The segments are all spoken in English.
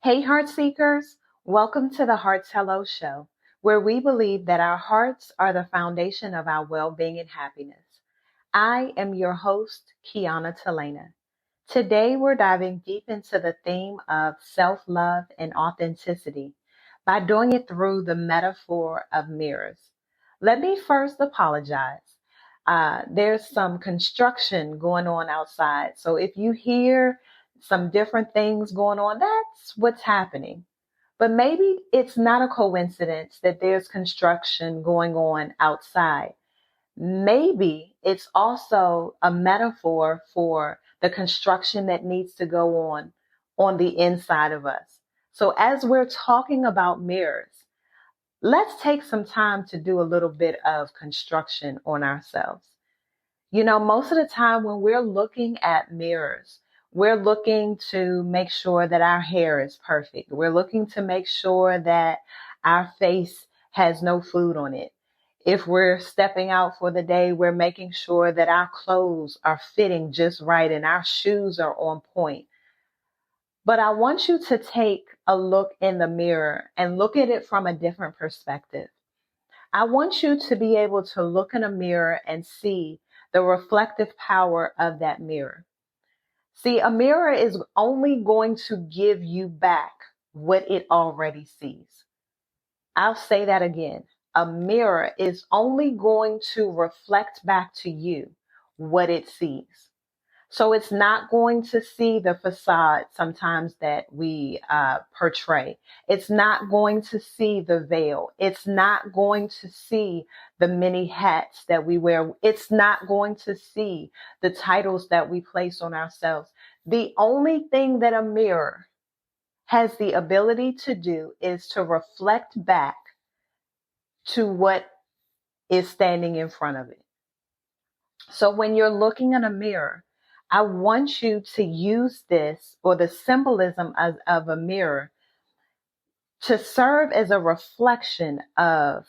Hey, heart seekers, welcome to the Hearts Hello Show, where we believe that our hearts are the foundation of our well being and happiness. I am your host, Kiana Telena. Today, we're diving deep into the theme of self love and authenticity by doing it through the metaphor of mirrors. Let me first apologize. There's some construction going on outside. So if you hear some different things going on, that's what's happening. But maybe it's not a coincidence that there's construction going on outside. Maybe it's also a metaphor for the construction that needs to go on the inside of us. So as we're talking about mirrors, let's take some time to do a little bit of construction on ourselves. Most of the time when we're looking at mirrors, we're looking to make sure that our hair is perfect. We're looking to make sure that our face has no food on it. If we're stepping out for the day, we're making sure that our clothes are fitting just right and our shoes are on point. But I want you to take a look in the mirror and look at it from a different perspective. I want you to be able to look in a mirror and see the reflective power of that mirror. See, a mirror is only going to give you back what it already sees. I'll say that again. A mirror is only going to reflect back to you what it sees. So it's not going to see the facade sometimes that we portray. It's not going to see the veil. It's not going to see the many hats that we wear. It's not going to see the titles that we place on ourselves. The only thing that a mirror has the ability to do is to reflect back to what is standing in front of it. So when you're looking in a mirror, I want you to use this or the symbolism of a mirror to serve as a reflection of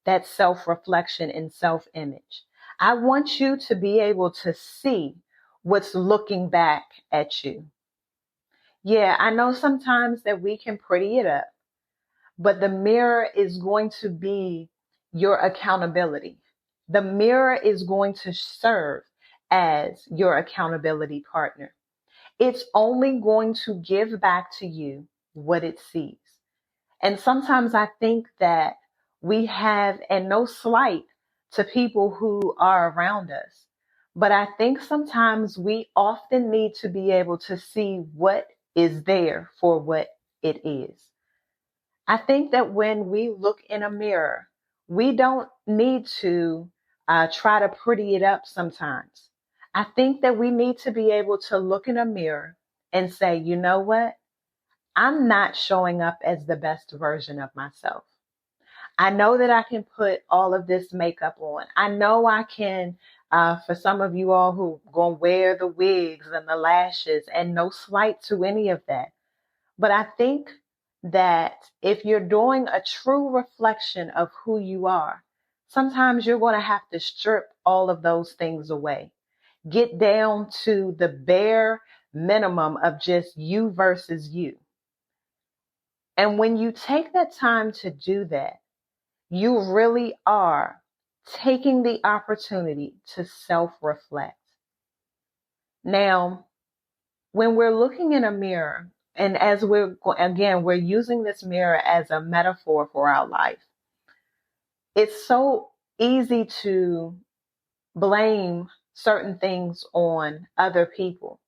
that self-reflection and self-image. I want you to be able to see what's looking back at you. Yeah, I know sometimes that we can pretty it up, but the mirror is going to be your accountability. The mirror is going to serve as your accountability partner. It's only going to give back to you what it sees. And sometimes I think that we have, and no slight to people who are around us, but I think sometimes we often need to be able to see what is there for what it is. I think that when we look in a mirror, we don't need to try to pretty it up sometimes. I think that we need to be able to look in a mirror and say, you know what? I'm not showing up as the best version of myself. I know that I can put all of this makeup on. I know I can, for some of you all who going to wear the wigs and the lashes, and no slight to any of that. But I think that if you're doing a true reflection of who you are, sometimes you're going to have to strip all of those things away. Get down to the bare minimum of just you versus you. And when you take that time to do that, you really are taking the opportunity to self-reflect. Now, when we're looking in a mirror, and as we're using this mirror as a metaphor for our life, it's so easy to blame certain things on other people.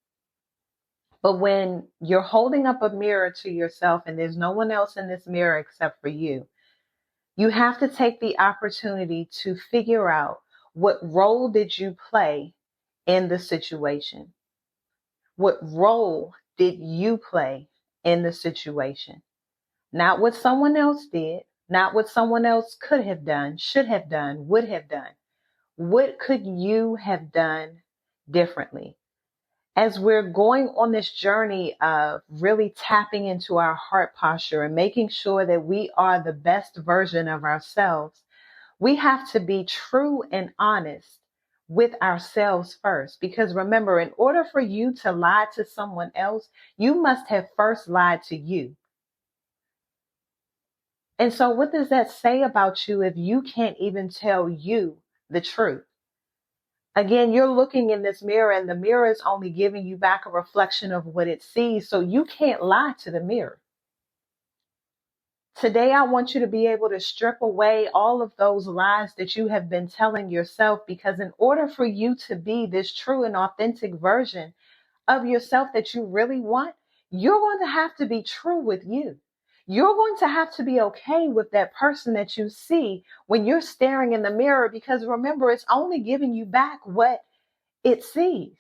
But when you're holding up a mirror to yourself and there's no one else in this mirror except for you, you have to take the opportunity to figure out what role did you play in the situation? What role did you play in the situation? Not what someone else did, not what someone else could have done, should have done, would have done. What could you have done differently? As we're going on this journey of really tapping into our heart posture and making sure that we are the best version of ourselves, we have to be true and honest with ourselves first. Because remember, in order for you to lie to someone else, you must have first lied to you. And so what does that say about you if you can't even tell you the truth? Again, you're looking in this mirror and the mirror is only giving you back a reflection of what it sees. So you can't lie to the mirror. Today, I want you to be able to strip away all of those lies that you have been telling yourself, because in order for you to be this true and authentic version of yourself that you really want, you're going to have to be true with you. You're going to have to be okay with that person that you see when you're staring in the mirror, because remember, it's only giving you back what it sees.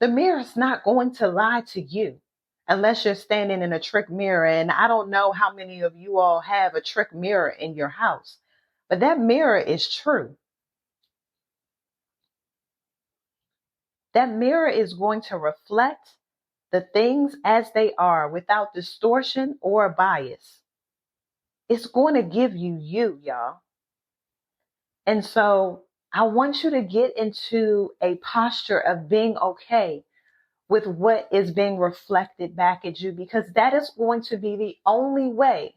The mirror's not going to lie to you unless you're standing in a trick mirror. And I don't know how many of you all have a trick mirror in your house, but that mirror is true. That mirror is going to reflect the things as they are without distortion or bias. It's going to give you you, y'all. And so I want you to get into a posture of being okay with what is being reflected back at you, because that is going to be the only way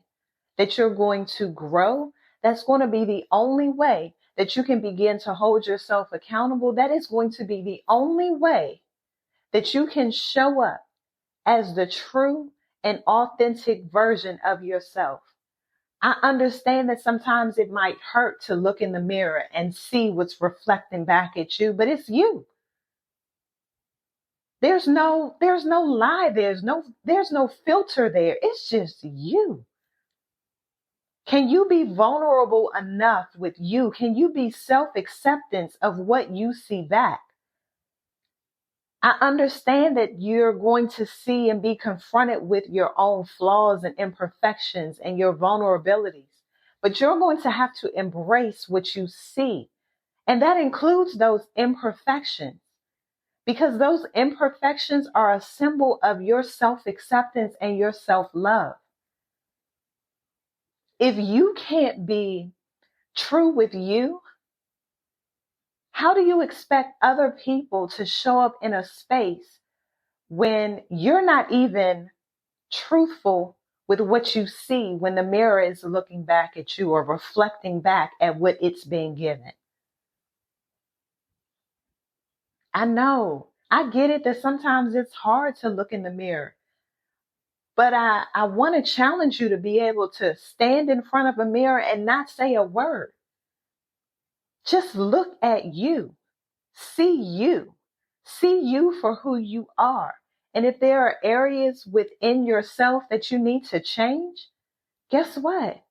that you're going to grow. That's going to be the only way that you can begin to hold yourself accountable. That is going to be the only way that you can show up as the true and authentic version of yourself. I understand that sometimes it might hurt to look in the mirror and see what's reflecting back at you, but it's you. There's no lie. There's no filter there. It's just you. Can you be vulnerable enough with you? Can you be self-acceptance of what you see back? I understand that you're going to see and be confronted with your own flaws and imperfections and your vulnerabilities, but you're going to have to embrace what you see. And that includes those imperfections, because those imperfections are a symbol of your self-acceptance and your self-love. If you can't be true with you, how do you expect other people to show up in a space when you're not even truthful with what you see when the mirror is looking back at you or reflecting back at what it's being given? I know, I get it that sometimes it's hard to look in the mirror, but I want to challenge you to be able to stand in front of a mirror and not say a word. Just look at you. See you. See you for who you are. And if there are areas within yourself that you need to change, guess what?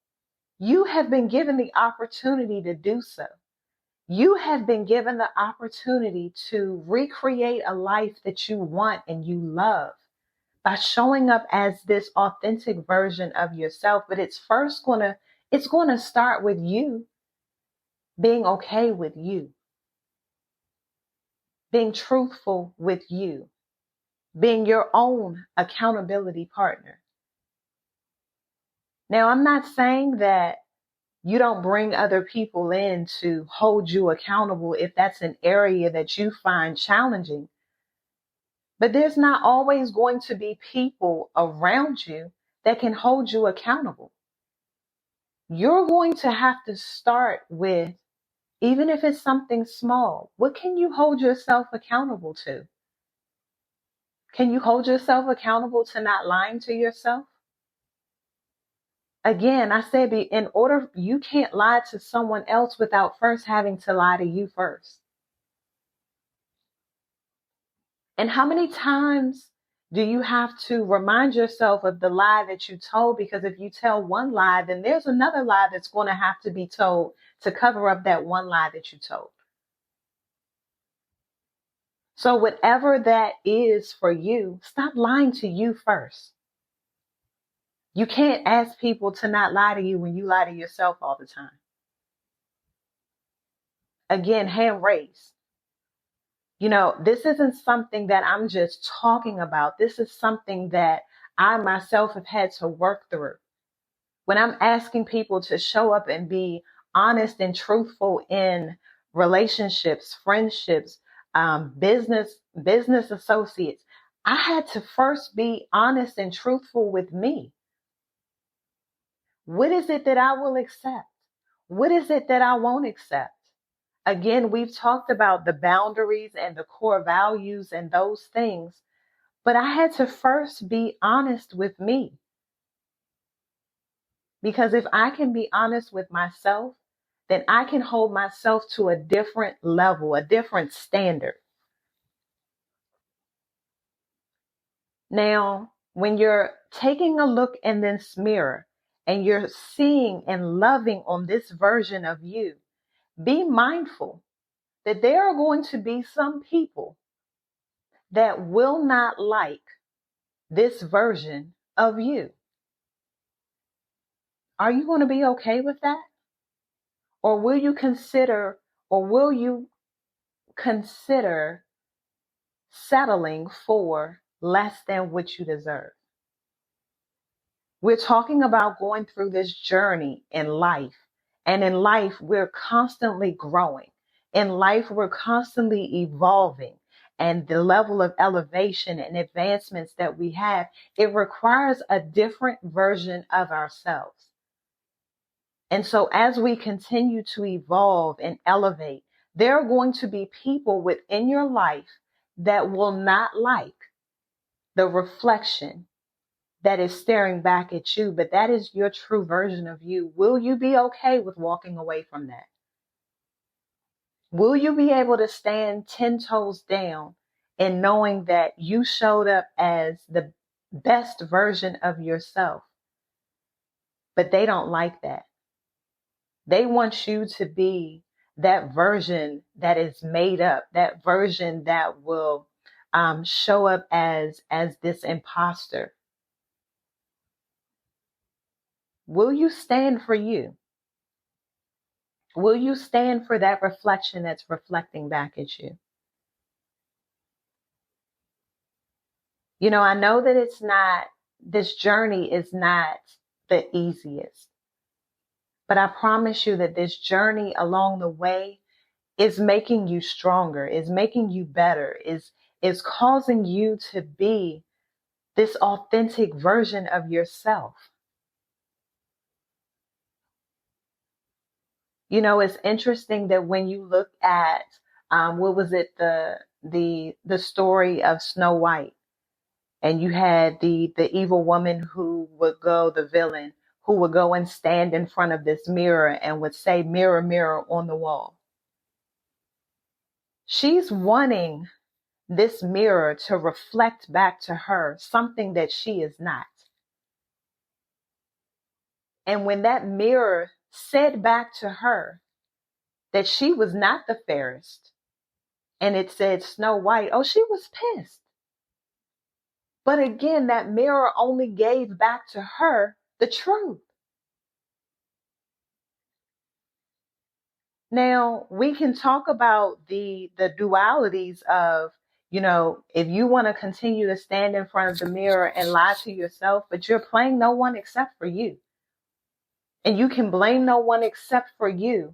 You have been given the opportunity to do so. You have been given the opportunity to recreate a life that you want and you love by showing up as this authentic version of yourself. But it's going to start with you being okay with you, being truthful with you, being your own accountability partner. Now, I'm not saying that you don't bring other people in to hold you accountable if that's an area that you find challenging. But there's not always going to be people around you that can hold you accountable. You're going to have to start with, even if it's something small, what can you hold yourself accountable to? Can you hold yourself accountable to not lying to yourself? Again, I said, you can't lie to someone else without first having to lie to you first. And how many times do you have to remind yourself of the lie that you told? Because if you tell one lie, then there's another lie that's going to have to be told to cover up that one lie that you told. So whatever that is for you, stop lying to you first. You can't ask people to not lie to you when you lie to yourself all the time. Again, hand raised. This isn't something that I'm just talking about. This is something that I myself have had to work through. When I'm asking people to show up and be honest and truthful in relationships, friendships, business associates, I had to first be honest and truthful with me. What is it that I will accept? What is it that I won't accept? Again, we've talked about the boundaries and the core values and those things, but I had to first be honest with me. Because if I can be honest with myself, then I can hold myself to a different level, a different standard. Now, when you're taking a look in this mirror and you're seeing and loving on this version of you, be mindful that there are going to be some people that will not like this version of you. Are you going to be okay with that? Or will you consider settling for less than what you deserve? We're talking about going through this journey in life. And in life, we're constantly growing. In life, we're constantly evolving. And the level of elevation and advancements that we have, it requires a different version of ourselves. And so as we continue to evolve and elevate, there are going to be people within your life that will not like the reflection that is staring back at you, but that is your true version of you. Will you be okay with walking away from that? Will you be able to stand 10 toes down and knowing that you showed up as the best version of yourself? But they don't like that. They want you to be that version that is made up, that version that will show up as this imposter. Will you stand for you? Will you stand for that reflection that's reflecting back at you? You know, I know that this journey is not the easiest, but I promise you that this journey along the way is making you stronger, is making you better, is causing you to be this authentic version of yourself. You know, it's interesting that when you look at what was it, the story of Snow White, and you had the evil woman who would go, the villain, who would go and stand in front of this mirror and would say, "Mirror, mirror on the wall." She's wanting this mirror to reflect back to her something that she is not. And when that mirror said back to her that she was not the fairest, and it said Snow White, oh, she was pissed. But again, that mirror only gave back to her the truth. Now, we can talk about the dualities of, you know, if you want to continue to stand in front of the mirror and lie to yourself, but you're playing no one except for you. And you can blame no one except for you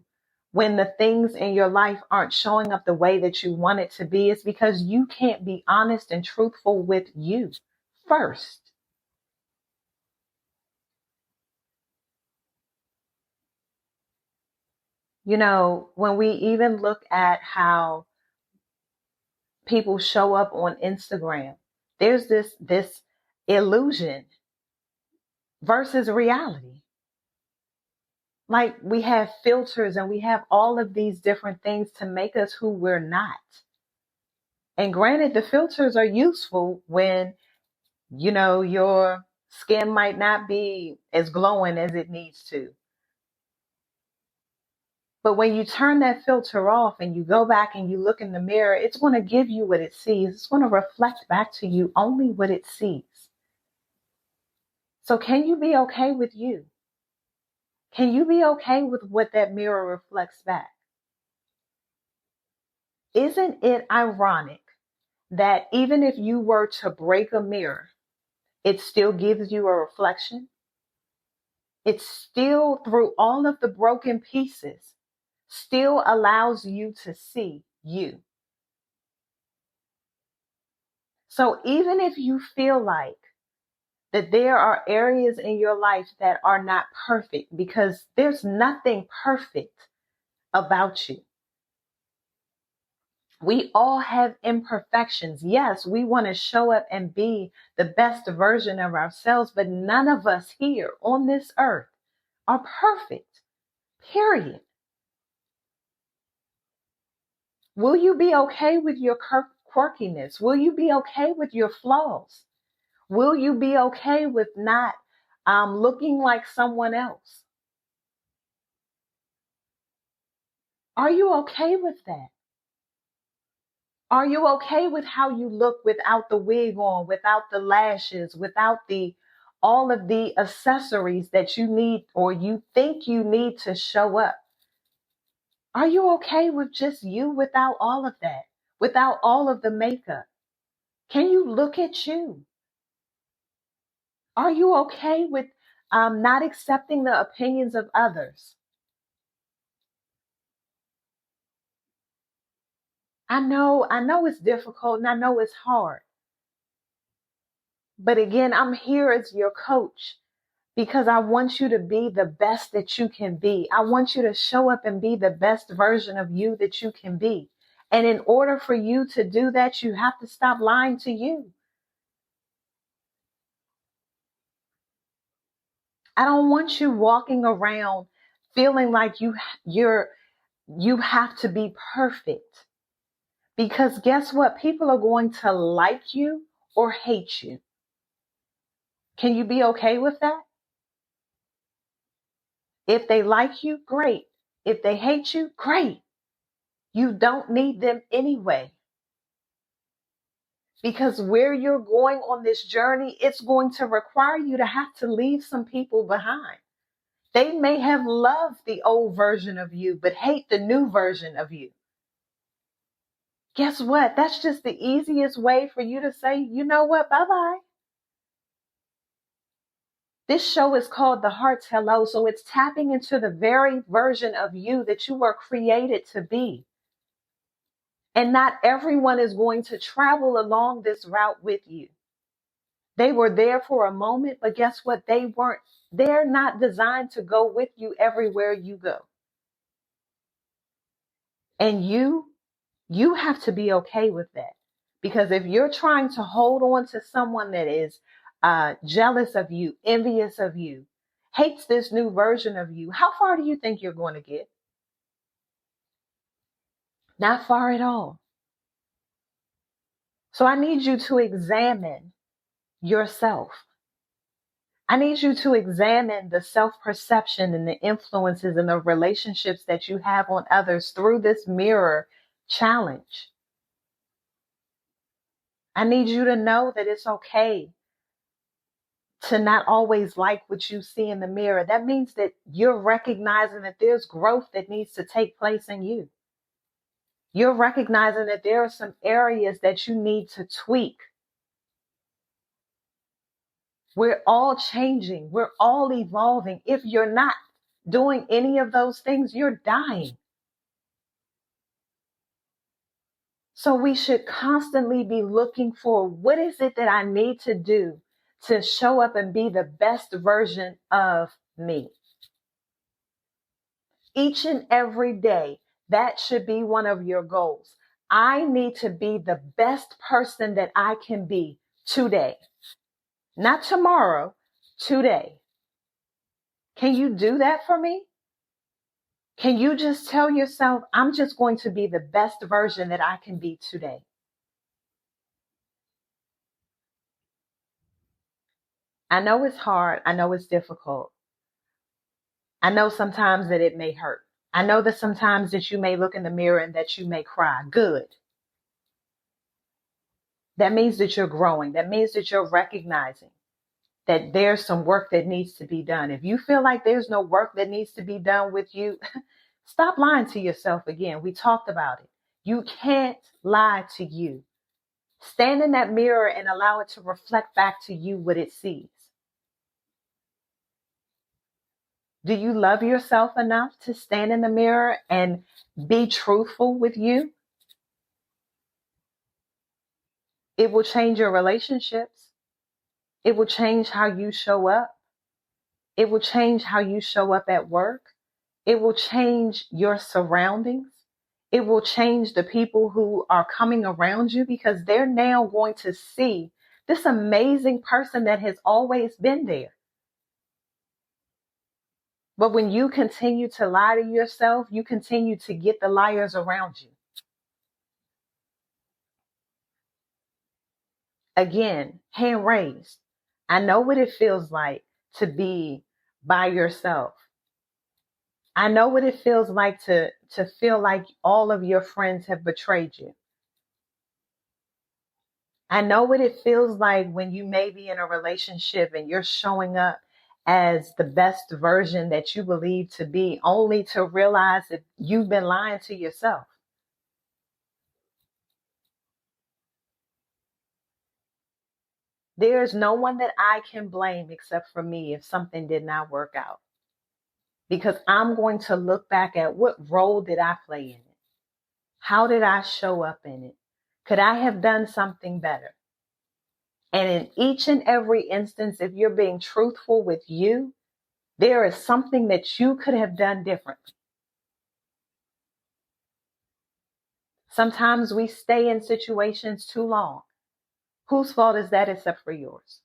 when the things in your life aren't showing up the way that you want it to be. It's because you can't be honest and truthful with you first. You know, when we even look at how people show up on Instagram, there's this illusion versus reality. Like, we have filters and we have all of these different things to make us who we're not. And granted, the filters are useful when, you know, your skin might not be as glowing as it needs to. But when you turn that filter off and you go back and you look in the mirror, it's going to give you what it sees. It's going to reflect back to you only what it sees. So can you be okay with you? Can you be okay with what that mirror reflects back? Isn't it ironic that even if you were to break a mirror, it still gives you a reflection? It still, through all of the broken pieces, still allows you to see you. So even if you feel like that there are areas in your life that are not perfect, because there's nothing perfect about you. We all have imperfections. Yes, we want to show up and be the best version of ourselves, but none of us here on this earth are perfect, period. Will you be okay with your quirkiness? Will you be okay with your flaws? Will you be okay with not looking like someone else? Are you okay with that? Are you okay with how you look without the wig on, without the lashes, without the all of the accessories that you need or you think you need to show up? Are you okay with just you without all of that? Without all of the makeup? Can you look at you? Are you okay with not accepting the opinions of others? I know it's difficult and I know it's hard. But again, I'm here as your coach because I want you to be the best that you can be. I want you to show up and be the best version of you that you can be. And in order for you to do that, you have to stop lying to you. I don't want you walking around feeling like you have to be perfect. Because guess what? People are going to like you or hate you. Can you be okay with that? If they like you, great. If they hate you, great. You don't need them anyway. Because where you're going on this journey, it's going to require you to have to leave some people behind. They may have loved the old version of you, but hate the new version of you. Guess what? That's just the easiest way for you to say, you know what, bye-bye. This show is called The Heart's Hello, so it's tapping into the very version of you that you were created to be. And not everyone is going to travel along this route with you. They were there for a moment, but guess what? They're not designed to go with you everywhere you go. And you have to be okay with that. Because if you're trying to hold on to someone that is jealous of you, envious of you, hates this new version of you, how far do you think you're going to get? Not far at all. So I need you to examine yourself. I need you to examine the self-perception and the influences and the relationships that you have on others through this mirror challenge. I need you to know that it's okay to not always like what you see in the mirror. That means that you're recognizing that there's growth that needs to take place in you. You're recognizing that there are some areas that you need to tweak. We're all changing. We're all evolving. If you're not doing any of those things, you're dying. So we should constantly be looking for what is it that I need to do to show up and be the best version of me. Each and every day, that should be one of your goals. I need to be the best person that I can be today. Not tomorrow, today. Can you do that for me? Can you just tell yourself, I'm just going to be the best version that I can be today? I know it's hard. I know it's difficult. I know sometimes that it may hurt. I know that sometimes that you may look in the mirror and that you may cry. Good. That means that you're growing. That means that you're recognizing that there's some work that needs to be done. If you feel like there's no work that needs to be done with you, stop lying to yourself again. We talked about it. You can't lie to you. Stand in that mirror and allow it to reflect back to you what it sees. Do you love yourself enough to stand in the mirror and be truthful with you? It will change your relationships. It will change how you show up. It will change how you show up at work. It will change your surroundings. It will change the people who are coming around you because they're now going to see this amazing person that has always been there. But when you continue to lie to yourself, you continue to get the liars around you. Again, hand raised. I know what it feels like to be by yourself. I know what it feels like to feel like all of your friends have betrayed you. I know what it feels like when you may be in a relationship and you're showing up as the best version that you believe to be, only to realize that you've been lying to yourself. There's no one that I can blame except for me if something did not work out. Because I'm going to look back at what role did I play in it? How did I show up in it? Could I have done something better? And in each and every instance, if you're being truthful with you, there is something that you could have done differently. Sometimes we stay in situations too long. Whose fault is that except for yours?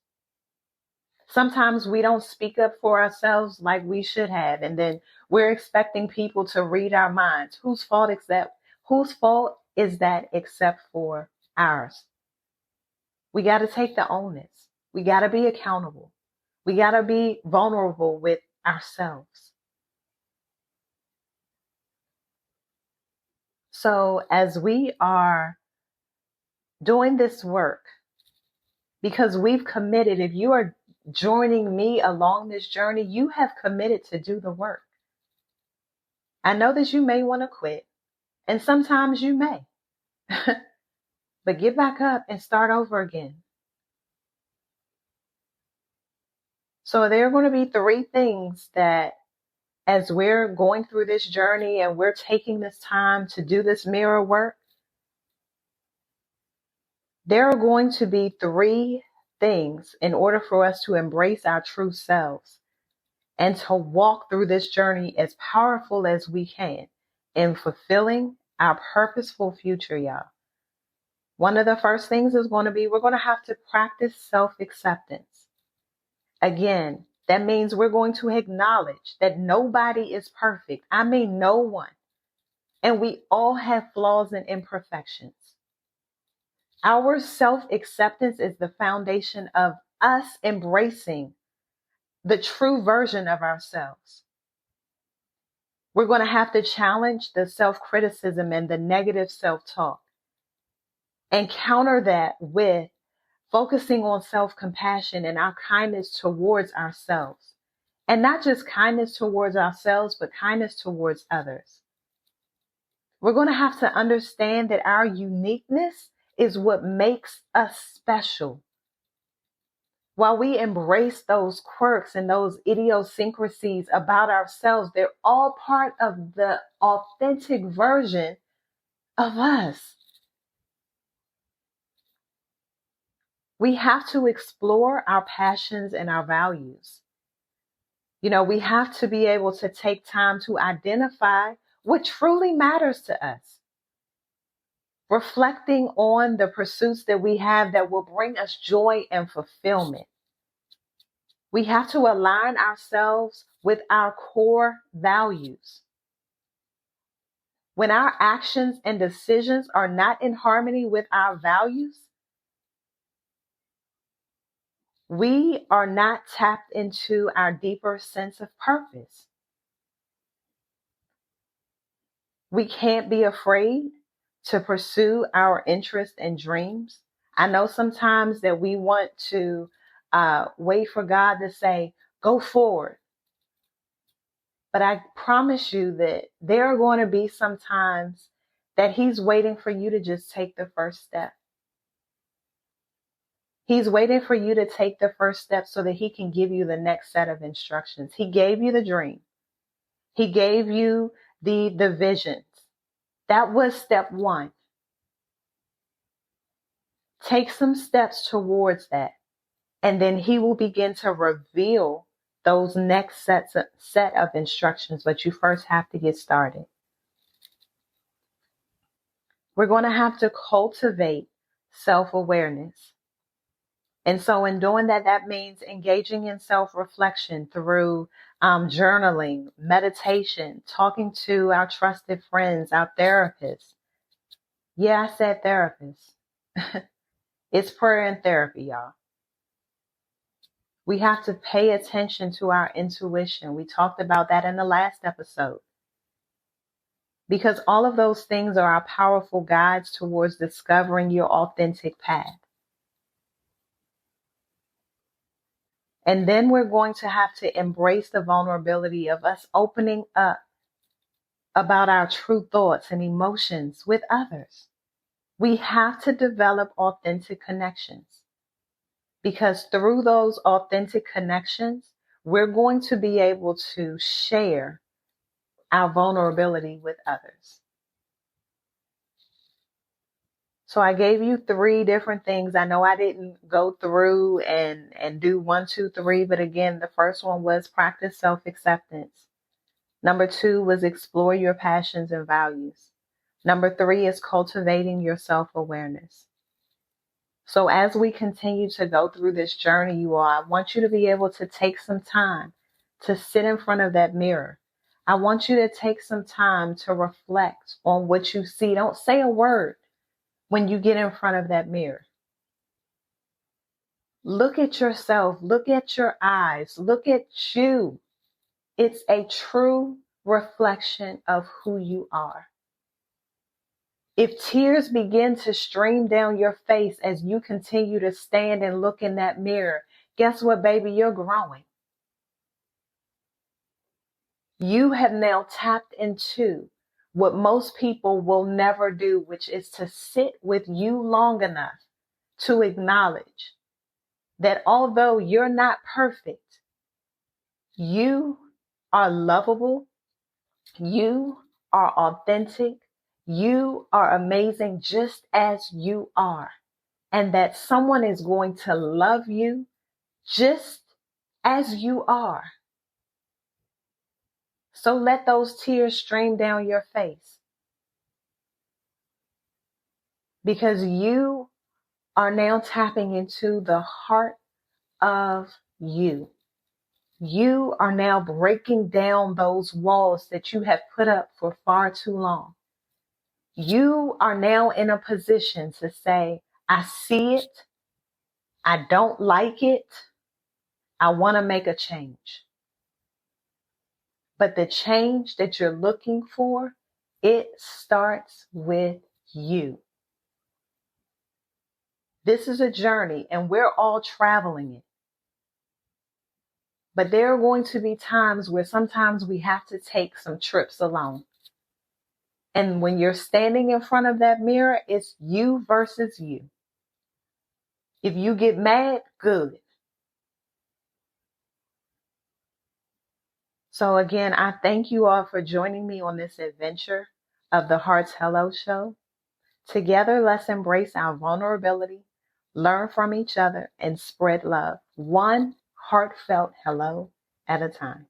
Sometimes we don't speak up for ourselves like we should have, and then we're expecting people to read our minds. Whose fault is that? Whose fault is that except for ours? We got to take the onus. We got to be accountable. We got to be vulnerable with ourselves. So as we are doing this work, because we've committed, if you are joining me along this journey, you have committed to do the work. I know that you may want to quit, and sometimes you may, but get back up and start over again. So there are going to be 3 things that as we're going through this journey and we're taking this time to do this mirror work, there are going to be 3 things in order for us to embrace our true selves and to walk through this journey as powerful as we can in fulfilling our purposeful future, y'all. One of the first things is going to be, we're going to have to practice self-acceptance. Again, that means we're going to acknowledge that nobody is perfect. I mean, no one. And we all have flaws and imperfections. Our self-acceptance is the foundation of us embracing the true version of ourselves. We're going to have to challenge the self-criticism and the negative self-talk and counter that with focusing on self-compassion and our kindness towards ourselves. And not just kindness towards ourselves, but kindness towards others. We're going to have to understand that our uniqueness is what makes us special. While we embrace those quirks and those idiosyncrasies about ourselves, they're all part of the authentic version of us. We have to explore our passions and our values. We have to be able to take time to identify what truly matters to us. Reflecting on the pursuits that we have that will bring us joy and fulfillment. We have to align ourselves with our core values. When our actions and decisions are not in harmony with our values, we are not tapped into our deeper sense of purpose. We can't be afraid to pursue our interests and dreams. I know sometimes that we want to wait for God to say, go forward. But I promise you that there are going to be some times that He's waiting for you to just take the first step. He's waiting for you to take the first step so that He can give you the next set of instructions. He gave you the dream. He gave you the visions. That was step 1. Take some steps towards that. And then he will begin to reveal those next set of instructions, but you first have to get started. We're going to have to cultivate self-awareness. And so in doing that, that means engaging in self-reflection through journaling, meditation, talking to our trusted friends, our therapists. Yeah, I said therapists. It's prayer and therapy, y'all. We have to pay attention to our intuition. We talked about that in the last episode. Because all of those things are our powerful guides towards discovering your authentic path. And then we're going to have to embrace the vulnerability of us opening up about our true thoughts and emotions with others. We have to develop authentic connections, because through those authentic connections, we're going to be able to share our vulnerability with others. So I gave you 3 different things. I know I didn't go through and do 1, 2, 3, but again, the first one was practice self-acceptance. Number 2 was explore your passions and values. Number 3 is cultivating your self-awareness. So as we continue to go through this journey, you all, I want you to be able to take some time to sit in front of that mirror. I want you to take some time to reflect on what you see. Don't say a word when you get in front of that mirror. Look at yourself. Look at your eyes. Look at you. It's a true reflection of who you are. If tears begin to stream down your face as you continue to stand and look in that mirror, guess what, baby? You're growing. You have now tapped into what most people will never do, which is to sit with you long enough to acknowledge that although you're not perfect, you are lovable, you are authentic, you are amazing just as you are, and that someone is going to love you just as you are. So let those tears stream down your face, because you are now tapping into the heart of you. You are now breaking down those walls that you have put up for far too long. You are now in a position to say, I see it, I don't like it, I want to make a change. But the change that you're looking for, it starts with you. This is a journey and we're all traveling it. But there are going to be times where sometimes we have to take some trips alone. And when you're standing in front of that mirror, it's you versus you. If you get mad, good. So again, I thank you all for joining me on this adventure of the Heart's Hello Show. Together, let's embrace our vulnerability, learn from each other, and spread love, one heartfelt hello at a time.